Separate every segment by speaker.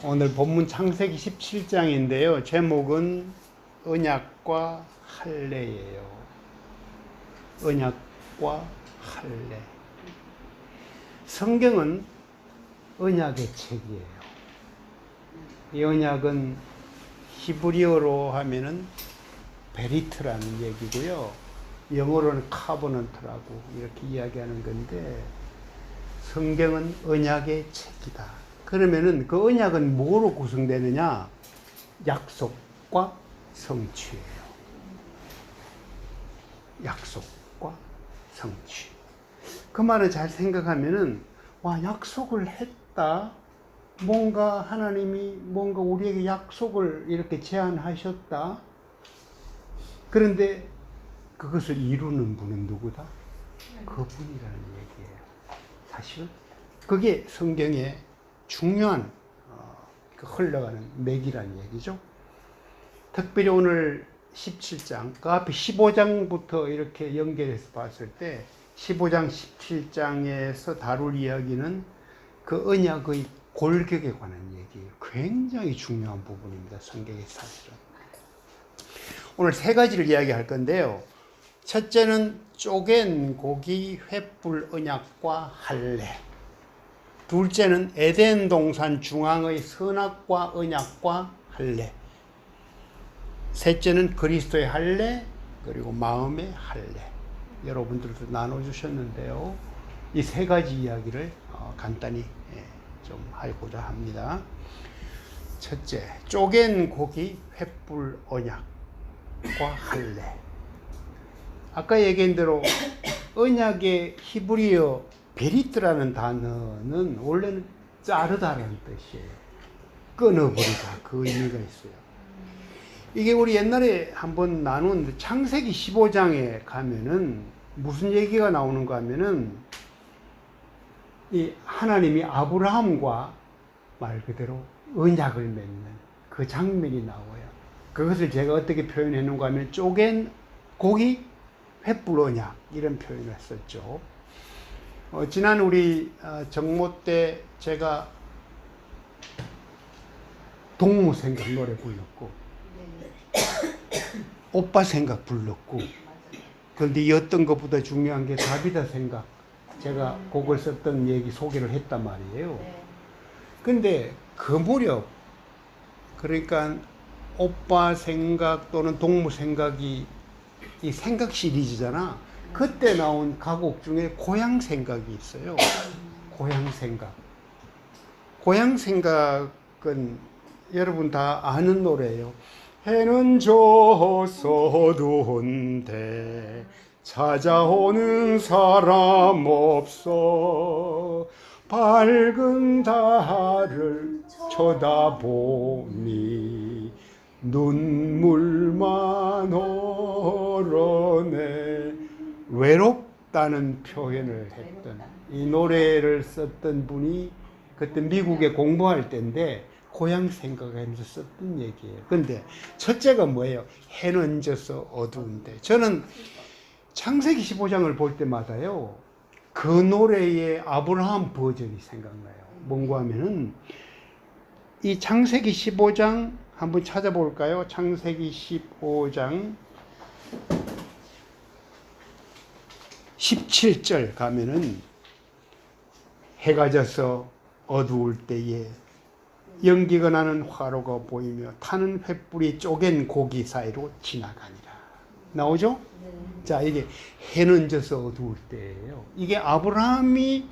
Speaker 1: 오늘 본문 창세기 17장인데요. 제목은 언약과 할례예요. 언약과 할례. 성경은 언약의 책이에요. 이 언약은 히브리어로 하면은 베리트라는 얘기고요. 영어로는 카버넌트라고 이렇게 이야기하는 건데, 성경은 언약의 책이다. 그러면은 그 언약은 뭐로 구성되느냐? 약속과 성취예요. 약속과 성취. 그 말을 잘 생각하면은, 와, 약속을 했다. 뭔가 하나님이 뭔가 우리에게 약속을 이렇게 제안하셨다. 그런데 그것을 이루는 분은 누구다? 그분이라는 얘기예요. 사실 그게 성경의 중요한 흘러가는 맥이라는 얘기죠. 특별히 오늘 17장, 그 앞에 15장부터 이렇게 연결해서 봤을 때 15장, 17장에서 다룰 이야기는 그 언약의 골격에 관한 얘기예요. 굉장히 중요한 부분입니다. 성경의 사실은. 오늘 세 가지를 이야기할 건데요. 첫째는 쪼갠 고기 횃불 언약과 할례. 둘째는 에덴 동산 중앙의 선악과 언약과 할례. 셋째는 그리스도의 할례, 그리고 마음의 할례. 여러분들도 나눠주셨는데요. 이 세 가지 이야기를 간단히 좀 하고자 합니다. 첫째, 쪼갠 고기 횃불 언약과 할례. 아까 얘기한 대로 언약의 히브리어 베리트라는 단어는 원래는 자르다라는 뜻이에요. 끊어버리다. 그 의미가 있어요. 이게 우리 옛날에 한번 나눈 창세기 15장에 가면은 무슨 얘기가 나오는가 하면은, 이 하나님이 아브라함과 말 그대로 언약을 맺는 그 장면이 나와요. 그것을 제가 어떻게 표현했는가 하면 쪼갠 고기 횃불 언약, 이런 표현을 썼죠. 지난 우리 정모 때 제가 동무 생각 노래 불렀고, 오빠 생각 불렀고, 그런데 이 어떤 것보다 중요한 게 다비다 생각, 제가 곡을 썼던 얘기 소개를 했단 말이에요. 근데 그 무렵, 그러니까 오빠 생각 또는 동무 생각이 이 생각 시리즈잖아. 그때 나온 가곡 중에 고향 생각이 있어요. 고향 생각. 고향 생각은 여러분 다 아는 노래예요. 해는 져서 어두운데 찾아오는 사람 없어. 밝은 달을 쳐다보니 눈물만 흘러내. 외롭다는 표현을 했던, 이 노래를 썼던 분이 그때 미국에 공부할 때인데 고향 생각하면서 썼던 얘기예요. 근데 첫째가 뭐예요? 해는 져서 어두운데. 저는 창세기 15장을 볼 때마다요, 그 노래의 아브라함 버전이 생각나요. 뭔가 하면은 이 창세기 15장 한번 찾아볼까요? 창세기 15장 17절 가면은, 해가 져서 어두울 때에 연기가 나는 화로가 보이며 타는 횃불이 쪼갠 고기 사이로 지나가니라. 나오죠? 자, 이게 해는 져서 어두울 때예요. 이게 아브라함이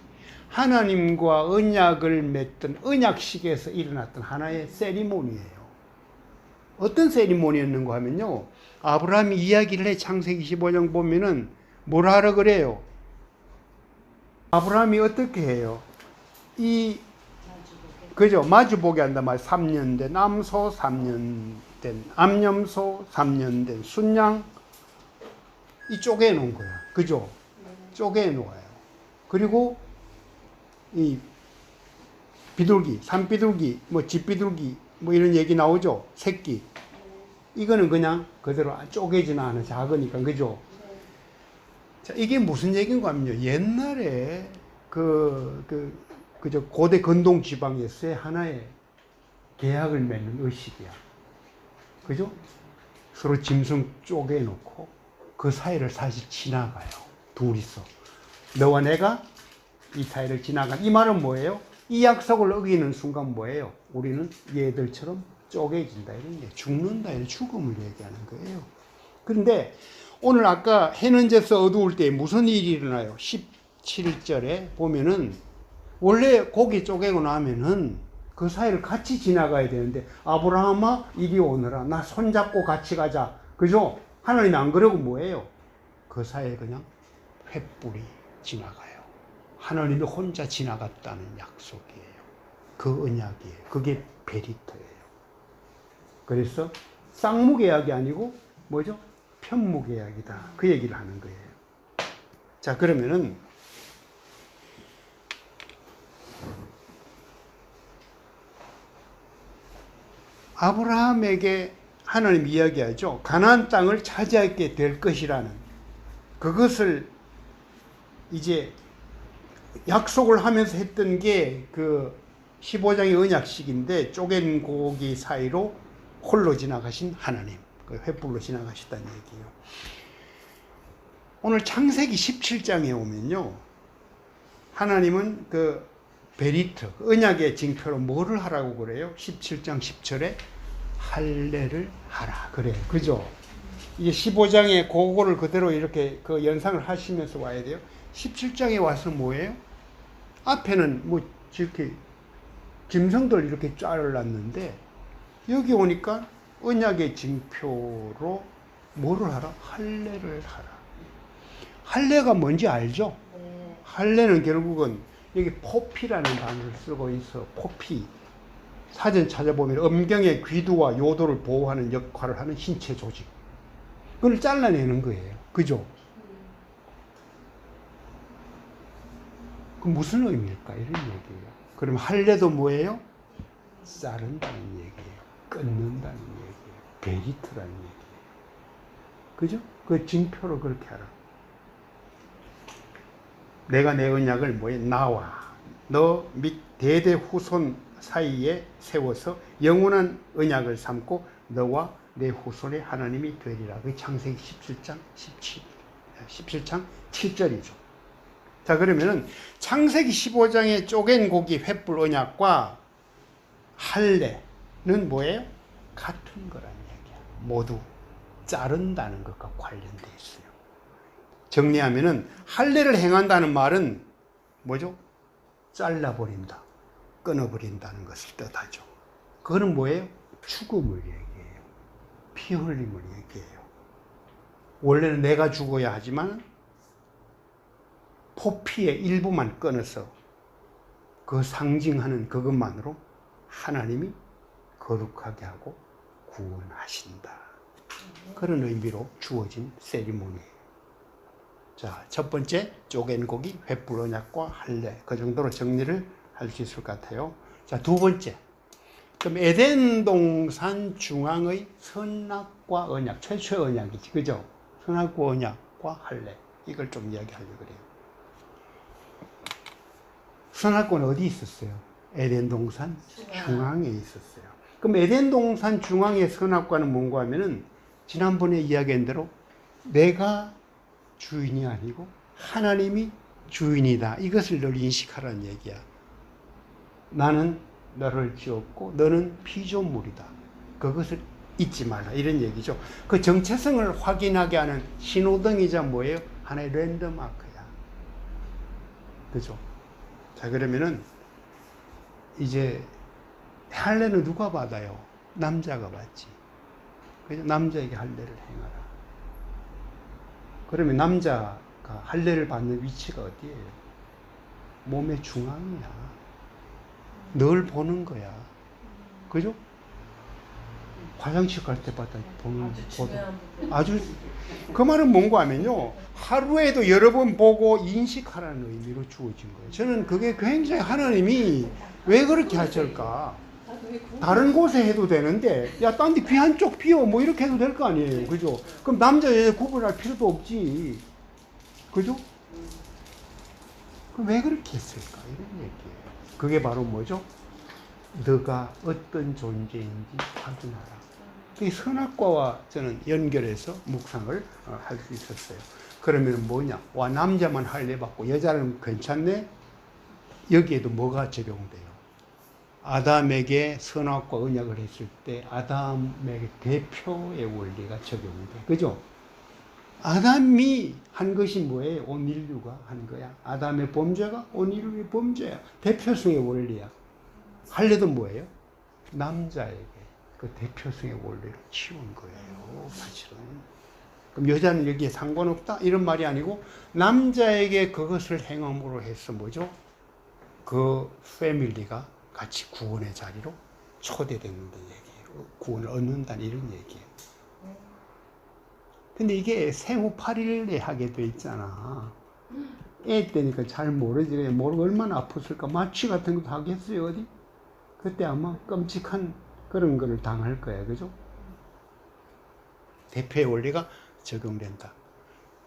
Speaker 1: 하나님과 언약을 맺던 언약식에서 일어났던 하나의 세리머니예요. 어떤 세리머니였는가 하면요, 아브라함이 이야기를 해. 창세기 15장 보면은 뭐라 하라 그래요? 아브라함이 어떻게 해요? 그죠? 마주보게 한단 말이에요. 3년 된 암소, 3년 된 암염소, 3년 된 순양, 이 쪼개놓은 거야. 그죠? 쪼개놓아요. 그리고 이 비둘기, 산비둘기, 뭐 집비둘기, 뭐 이런 얘기 나오죠? 새끼. 이거는 그냥 그대로 쪼개지는 않아. 작으니까. 그죠? 자, 이게 무슨 얘기인가 하면요, 옛날에 그저 고대 근동 지방에서의 하나의 계약을 맺는 의식이야. 그죠? 서로 짐승 쪼개놓고 그 사이를 사실 지나가요. 둘이서. 너와 내가 이 사이를 지나간. 이 말은 뭐예요? 이 약속을 어기는 순간 뭐예요? 우리는 얘들처럼 쪼개진다. 이런 게 죽는다. 이런 죽음을 얘기하는 거예요. 그런데 오늘 아까 해는 져서 어두울 때 무슨 일이 일어나요? 17절에 보면은 원래 고기 쪼개고 나면은 그 사이를 같이 지나가야 되는데 아브라함아 이리 오너라. 나 손잡고 같이 가자. 그죠? 하나님이 안 그러고 뭐예요? 그 사이에 그냥 횃불이 지나가요. 하나님이 혼자 지나갔다는 약속이에요. 그 언약이에요. 그게 베리터예요. 그래서 쌍무계약이 아니고 뭐죠? 편무계약이다. 그 얘기를 하는 거예요. 자, 그러면은 아브라함에게 하나님 이야기하죠. 가나안 땅을 차지하게 될 것이라는 그것을 이제 약속을 하면서 했던 게 그 15장의 언약식인데 쪼갠 고기 사이로 홀로 지나가신 하나님, 그 횃불로 지나가셨다는 얘기예요. 오늘 창세기 17장에 오면요, 하나님은 그 베리트, 언약의 징표로 뭐를 하라고 그래요? 17장 10절에 할례를 하라 그래요. 그죠? 이게 15장에 그거를 그대로 이렇게 그 연상을 하시면서 와야 돼요. 17장에 와서 뭐예요? 앞에는 뭐 이렇게 짐승들 이렇게 잘랐는데 여기 오니까 언약의 징표로 뭐를 하라? 할례를 하라. 할례가 뭔지 알죠? 네. 할례는 결국은 여기 포피라는 단어를 쓰고 있어. 포피. 사전 찾아보면 음경의 귀두와 요도를 보호하는 역할을 하는 신체 조직. 그걸 잘라내는 거예요. 그죠? 그 무슨 의미일까? 이런 얘기예요. 그럼 할례도 뭐예요? 자른다는 얘기예요. 끊는다는 얘기예요. 베리트라는 얘기예요. 그죠? 그 징표로 그렇게 하라. 내가 내 언약을 뭐에 나와 너 및 대대 후손 사이에 세워서 영원한 언약을 삼고 너와 내 후손의 하나님이 되리라. 그 창세기 17장 7절이죠. 자, 그러면은 창세기 15장의 쪼갠 고기 횃불 언약과 할례는 뭐예요? 같은 거란 얘기야. 모두 자른다는 것과 관련되어 있어요. 정리하면은 할례를 행한다는 말은 뭐죠? 잘라버린다, 끊어버린다는 것을 뜻하죠. 그거는 뭐예요? 죽음을 얘기해요. 피 흘림을 얘기해요. 원래는 내가 죽어야 하지만 포피의 일부만 끊어서 그 상징하는 그것만으로 하나님이 거룩하게 하고 구원하신다. 그런 의미로 주어진 세리머니예요. 자, 첫 번째 쪼갠 고기, 횃불 언약과 할례. 그 정도로 정리를 할 수 있을 것 같아요. 자, 두 번째. 그럼 에덴 동산 중앙의 선악과 언약, 최초의 언약이지, 그죠? 선악과 언약과 할례. 이걸 좀 이야기하려고 그래요. 선악과는 어디 있었어요? 에덴 동산 중앙에 있었어요. 그럼 에덴 동산 중앙의 선악과는 뭔가 하면은 지난번에 이야기한 대로 내가 주인이 아니고 하나님이 주인이다. 이것을 늘 인식하라는 얘기야. 나는 너를 지었고 너는 피조물이다. 그것을 잊지 말라. 이런 얘기죠. 그 정체성을 확인하게 하는 신호등이자 뭐예요? 하나의 랜드마크야. 그죠? 자, 그러면은 이제 할례는 누가 받아요? 남자가 받지. 그죠? 남자에게 할례를 행하라. 그러면 남자가 할례를 받는 위치가 어디예요? 몸의 중앙이야. 늘 보는 거야. 그죠? 화장실 갈 때마다 보는 아주 그 말은 뭔가 하면요, 하루에도 여러 번 보고 인식하라는 의미로 주어진 거예요. 저는 그게 굉장히 하나님이 왜 그렇게 하실까? 다른 곳에 해도 되는데, 야, 딴 데 귀 한쪽 비워, 뭐 이렇게 해도 될 거 아니에요. 그죠? 그럼 남자, 여자 구분할 필요도 없지. 그죠? 그럼 왜 그렇게 했을까? 이런 얘기예요. 그게 바로 뭐죠? 너가 어떤 존재인지 확인하라. 이 선악과와 저는 연결해서 묵상을 할 수 있었어요. 그러면 뭐냐? 와, 남자만 할례 받고 여자는 괜찮네? 여기에도 뭐가 적용돼요? 아담에게 선악과 언약을 했을 때 아담에게 대표의 원리가 적용돼. 그죠? 아담이 한 것이 뭐예요? 온 인류가 한 거야. 아담의 범죄가 온 인류의 범죄야. 대표성의 원리야. 할례도 뭐예요? 남자에게 그 대표성의 원리를 치운 거예요. 사실은. 그럼 여자는 여기에 상관없다? 이런 말이 아니고 남자에게 그것을 행함으로 해서 뭐죠? 그 패밀리가 같이 구원의 자리로 초대된다는 얘기예요. 구원을 얻는다는 이런 얘기예요. 근데 이게 생후 8일에 하게 돼 있잖아. 애 때니까 잘 모르지. 그냥 모르고 얼마나 아팠을까. 마취 같은 것도 하겠어요, 어디? 그때 아마 끔찍한 그런 거를 당할 거야. 그죠? 대표의 원리가 적용된다.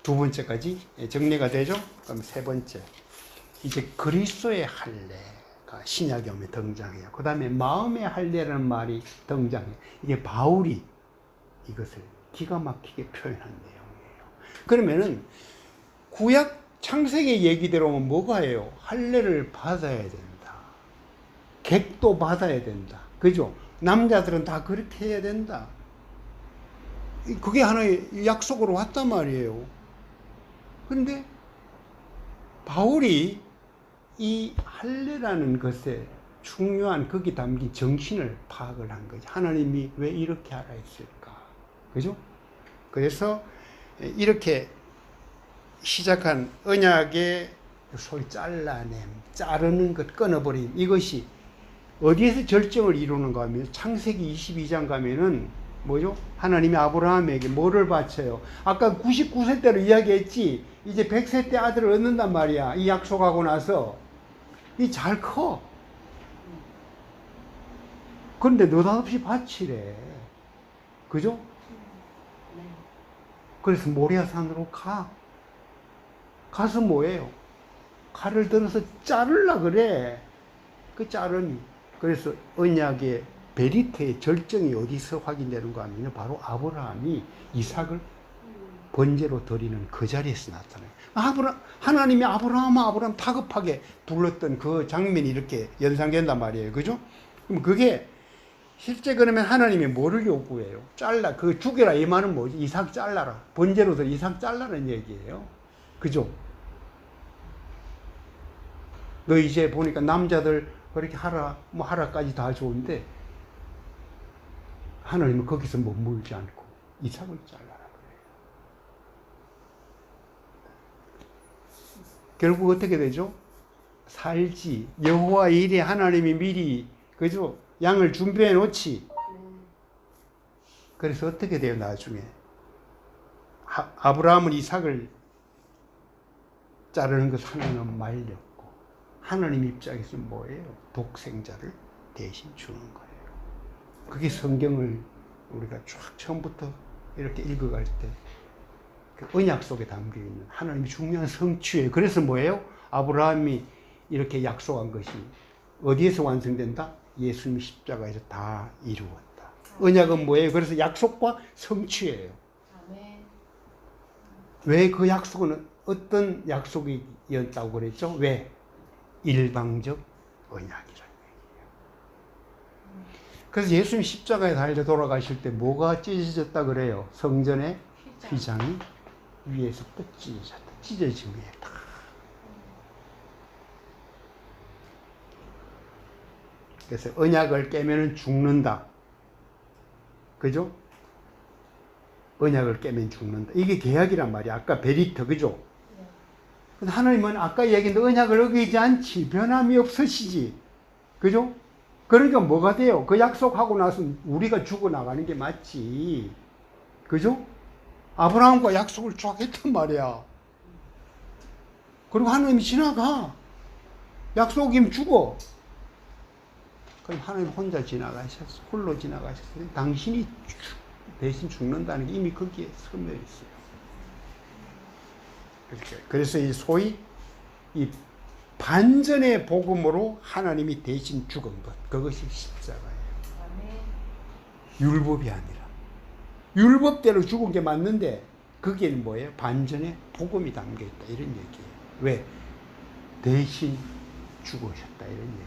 Speaker 1: 두 번째까지 정리가 되죠? 그럼 세 번째. 이제 그리스도의 할례가 신약에 오면 등장해요. 그 다음에 마음의 할례라는 말이 등장해요. 이게 바울이 이것을 기가 막히게 표현한 내용이에요. 그러면은 구약 창세기 얘기대로 하면 뭐가 해요? 할례를 받아야 된다. 객도 받아야 된다. 그죠? 남자들은 다 그렇게 해야 된다. 그게 하나의 약속으로 왔단 말이에요. 그런데 바울이 이 할례라는 것에 중요한 거기 담긴 정신을 파악을 한 거죠. 하나님이 왜 이렇게 하라 했을까? 그죠? 그래서 이렇게 시작한 언약의 소위 자르는 것, 끊어버린 이것이 어디에서 절정을 이루는가 하면 창세기 22장 가면은 뭐죠? 하나님이 아브라함에게 뭐를 바쳐요? 아까 99세 때로 이야기했지. 이제 100세 때 아들을 얻는단 말이야. 이 약속하고 나서. 이 잘 커. 그런데 느닷없이 바치래. 그죠? 그래서 모리아산으로 가. 가서 뭐예요? 칼을 들어서 자르려 그래. 그 자르니. 그래서 언약의 베리트의 절정이 어디서 확인되는가 하면 바로 아브라함이 이삭을 번제로 드리는 그 자리에서 나타나요. 하나님이 아브라함 다급하게 불렀던 그 장면이 이렇게 연상된단 말이에요. 그죠? 그럼 그게 실제 그러면 하나님이 뭐를 요구해요? 그 죽여라 이 말은 뭐지? 이삭 잘라라. 번제로 드려 이삭 잘라는 얘기예요. 그죠? 너 이제 보니까 남자들 그렇게 하라까지 다 좋은데 하나님은 거기서 머물지 않고 이삭을 잘라라 그래요. 결국 어떻게 되죠? 살지. 여호와 일에 하나님이 미리 그죠? 양을 준비해 놓지. 그래서 어떻게 돼요 나중에? 아브라함은 이삭을 자르는 것 하나는 말렸고 하나님 입장에서 뭐예요? 독생자를 대신 주는 거예요. 그게 성경을 우리가 쫙 처음부터 이렇게 읽어갈 때 그 언약 속에 담겨있는 하나님이 중요한 성취예요. 그래서 뭐예요? 아브라함이 이렇게 약속한 것이 어디에서 완성된다? 예수님 십자가에서 다 이루었다. 언약은 뭐예요? 그래서 약속과 성취예요. 왜 그 약속은 어떤 약속이었다고 그랬죠? 왜? 일방적 언약이라는 얘기예요. 그래서 예수님 십자가에 달려 돌아가실 때 뭐가 찢어졌다 그래요? 성전의 휘장이 위에서 또 찢어졌다. 찢어진 거예요. 그래서 언약을 깨면은 죽는다. 그죠? 언약을 깨면 죽는다. 이게 계약이란 말이야. 아까 베리터, 그죠? 근데 하나님은 아까 얘기했는데 언약을 어기지 않지. 변함이 없으시지. 그죠? 그러니까 뭐가 돼요? 그 약속하고 나서 우리가 죽어나가는 게 맞지. 그죠? 아브라함과 약속을 쫙 했단 말이야. 그리고 하나님이 지나가. 약속이면 죽어. 그럼 하나님 혼자 지나가셨어. 홀로 지나가셨어요. 당신이 대신 죽는다는 게 이미 거기에 스며 있어요. 그래서 이 소위 이 반전의 복음으로 하나님이 대신 죽은 것. 그것이 십자가예요. 율법이 아니라. 율법대로 죽은 게 맞는데 거기에는 뭐예요? 반전의 복음이 담겨있다. 이런 얘기예요. 왜? 대신 죽으셨다. 이런 얘기예요.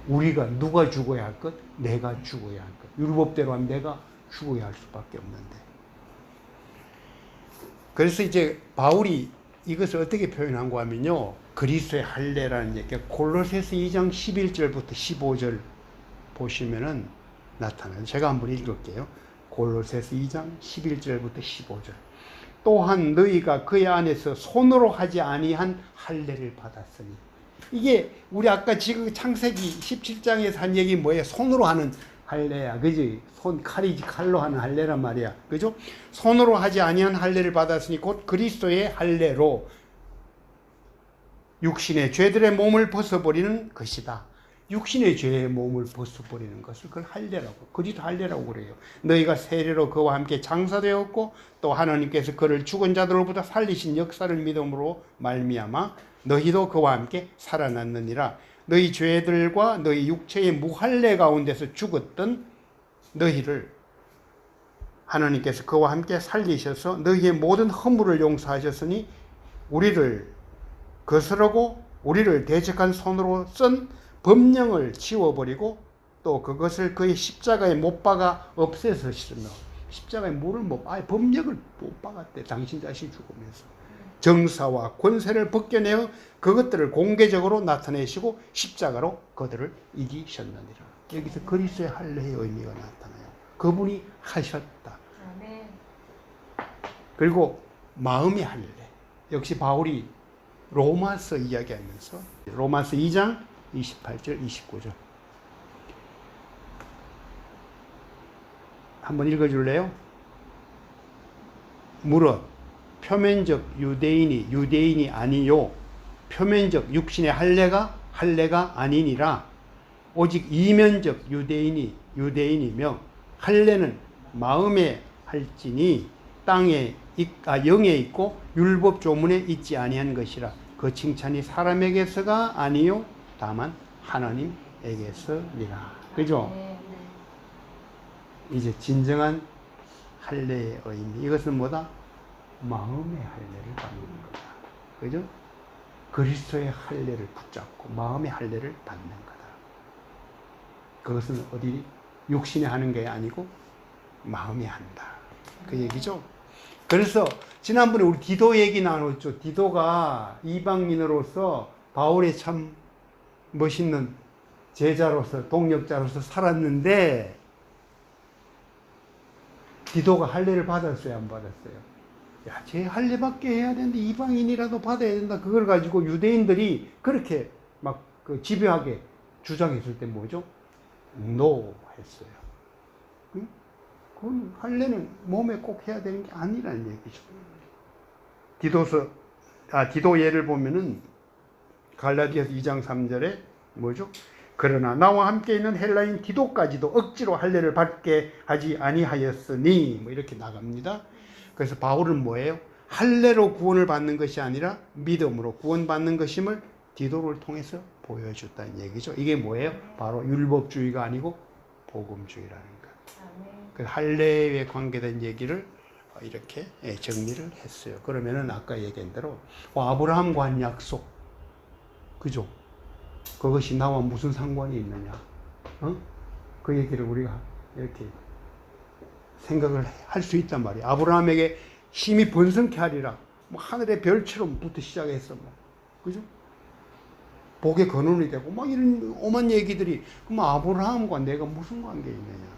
Speaker 1: 우리가 누가 죽어야 할 것? 내가 죽어야 할 것. 율법대로 하면 내가 죽어야 할 수밖에 없는데. 그래서 이제 바울이 이것을 어떻게 표현한 거 하면요. 그리스도의 할례라는 얘기가 골로새서 2장 11절부터 15절 보시면은 나타나요. 제가 한번 읽을게요. 골로새서 2장 11절부터 15절. 또한 너희가 그의 안에서 손으로 하지 아니한 할례를 받았으니. 이게 우리 아까 지금 창세기 17장에서 한 얘기 뭐예요? 손으로 하는 할례야. 그지? 칼이지 칼로 하는 할례란 말이야. 그죠? 손으로 하지 아니한 할례를 받았으니 곧 그리스도의 할례로 육신의 죄들의 몸을 벗어버리는 것이다. 육신의 죄의 몸을 벗어버리는 것을 그걸 할례라고, 그리스도 할례라고 그래요. 너희가 세례로 그와 함께 장사되었고 또 하나님께서 그를 죽은 자들로부터 살리신 역사를 믿음으로 말미암아 너희도 그와 함께 살아났느니라. 너희 죄들과 너희 육체의 무할례 가운데서 죽었던 너희를 하나님께서 그와 함께 살리셔서 너희의 모든 허물을 용서하셨으니 우리를 거스르고 우리를 대적한 손으로 쓴 법령을 지워버리고 또 그것을 그의 십자가에 못 박아 없애셨으며. 십자가에 물을 법령을 못 박았대. 당신 자신이 죽으면서 정사와 권세를 벗겨내어 그것들을 공개적으로 나타내시고 십자가로 그들을 이기셨느니라. 여기서 그리스도의 할례의 의미가 나타나요. 그분이 하셨다. 그리고 마음의 할례. 역시 바울이 로마서 이야기하면서 로마서 2장 28절 29절 한번 읽어줄래요? 무릇 표면적 유대인이 아니요 표면적 육신의 할례가 아니니라. 오직 이면적 유대인이며 할례는 마음에 할지니 영에 있고 율법 조문에 있지 아니한 것이라. 그 칭찬이 사람에게서가 아니요 다만 하나님에게서니라. 그죠? 이제 진정한 할례의 의미. 이것은 뭐다? 마음의 할례를 받는 거다. 그죠? 그리스도의 할례를 붙잡고 마음의 할례를 받는 거다. 그것은 어디 육신이 하는 게 아니고 마음이 한다. 그 얘기죠. 그래서 지난번에 우리 디도 얘기 나눴죠. 디도가 이방인으로서 바울의 참 멋있는 제자로서 동역자로서 살았는데 디도가 할례를 받았어요, 안 받았어요? 야, 쟤 할례밖에 해야 되는데 이방인이라도 받아야 된다. 그걸 가지고 유대인들이 그렇게 막 집요하게 주장했을 때 뭐죠? 노 했어요. 응? 그건 할례는 몸에 꼭 해야 되는 게 아니라는 얘기죠. 디도 예를 보면은 갈라디아서 2장 3절에 뭐죠? 그러나 나와 함께 있는 헬라인 디도까지도 억지로 할례를 받게 하지 아니하였으니 뭐 이렇게 나갑니다. 그래서 바울은 뭐예요? 할례로 구원을 받는 것이 아니라 믿음으로 구원받는 것임을 디도를 통해서 보여줬다는 얘기죠. 이게 뭐예요? 바로 율법주의가 아니고 복음주의라는 것. 그 할례에 관계된 얘기를 이렇게 정리를 했어요. 그러면은 아까 얘기한 대로 아브라함과 한 약속, 그죠? 그것이 나와 무슨 상관이 있느냐? 그 얘기를 우리가 이렇게 생각을 할 수 있단 말이에요. 아브라함에게 힘이 번성케 하리라. 뭐 하늘의 별처럼부터 시작해서 그죠? 복의 근원이 되고 막 이런 오만 얘기들이 그럼 아브라함과 내가 무슨 관계 있느냐?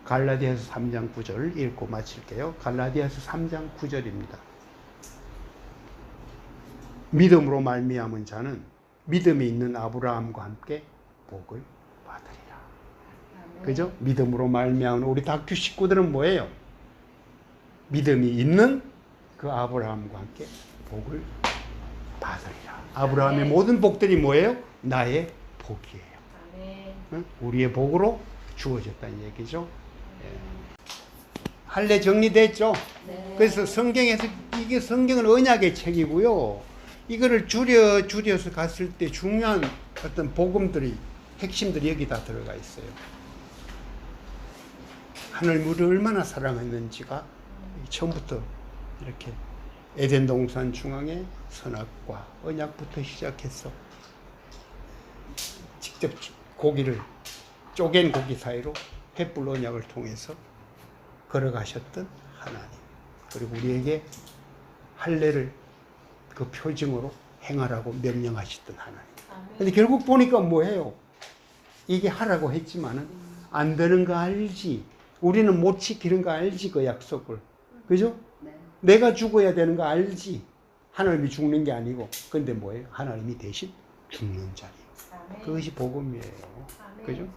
Speaker 1: 갈라디아서 3장 9절 읽고 마칠게요. 갈라디아서 3장 9절입니다. 믿음으로 말미암은 자는 믿음이 있는 아브라함과 함께 복을 받으리라. 그죠? 믿음으로 말미암은 우리 다큐 식구들은 뭐예요? 믿음이 있는 그 아브라함과 함께 복을 받으리라. 아브라함의 모든 복들이 뭐예요? 나의 복이에요. 우리의 복으로 주어졌다는 얘기죠. 할례 정리됐죠? 네. 그래서 성경에서 이게 성경은 언약의 책이고요. 이거를 줄여서 갔을 때 중요한 어떤 복음들이, 핵심들이 여기 다 들어가 있어요. 하늘 우리를 얼마나 사랑했는지가 처음부터 이렇게 에덴 동산 중앙에 선악과 언약부터 시작해서 직접 고기를 쪼갠 고기 사이로 횃불 언약을 통해서 걸어가셨던 하나님, 그리고 우리에게 할례를 그 표징으로 행하라고 명령하셨던 하나님. 근데 결국 보니까 뭐예요? 이게 하라고 했지만은 안 되는 거 알지. 우리는 못 지키는 거 알지, 그 약속을. 그죠?
Speaker 2: 네.
Speaker 1: 내가 죽어야 되는 거 알지. 하나님이 죽는 게 아니고. 근데 뭐예요? 하나님이 대신 죽는 자리. 그것이 복음이에요. 그죠?